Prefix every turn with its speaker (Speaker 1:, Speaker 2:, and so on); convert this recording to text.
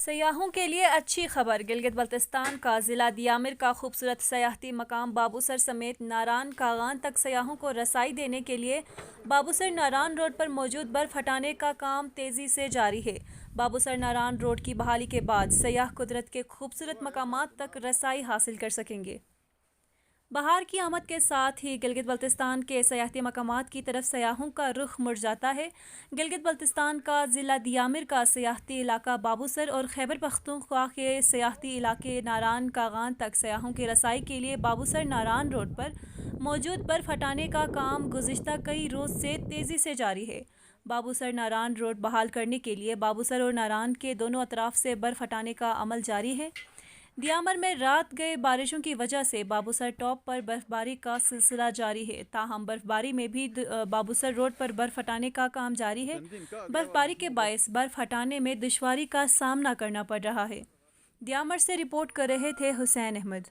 Speaker 1: سیاحوں کے لیے اچھی خبر۔ گلگت بلتستان کا ضلع دیامر کا خوبصورت سیاحتی مقام بابوسر سمیت ناران کاغان تک سیاحوں کو رسائی دینے کے لیے بابوسر ناران روڈ پر موجود برف ہٹانے کا کام تیزی سے جاری ہے۔ بابوسر ناران روڈ کی بحالی کے بعد سیاح قدرت کے خوبصورت مقامات تک رسائی حاصل کر سکیں گے۔ بہار کی آمد کے ساتھ ہی گلگت بلتستان کے سیاحتی مقامات کی طرف سیاحوں کا رخ مڑ جاتا ہے۔ گلگت بلتستان کا ضلع دیامر کا سیاحتی علاقہ بابوسر اور خیبر پختونخوا کے سیاحتی علاقے ناران کاغان تک سیاحوں کی رسائی کے لیے بابوسر ناران روڈ پر موجود برف ہٹانے کا کام گزشتہ کئی روز سے تیزی سے جاری ہے۔ بابوسر ناران روڈ بحال کرنے کے لیے بابوسر اور ناران کے دونوں اطراف سے برف ہٹانے کا عمل جاری ہے۔ دیامر میں رات گئے بارشوں کی وجہ سے بابوسر ٹاپ پر برف باری کا سلسلہ جاری ہے، تاہم برف باری میں بھی بابوسر روڈ پر برف ہٹانے کا کام جاری ہے۔ برف باری کے باعث برف ہٹانے میں دشواری کا سامنا کرنا پڑ رہا ہے۔ دیامر سے رپورٹ کر رہے تھے حسین احمد۔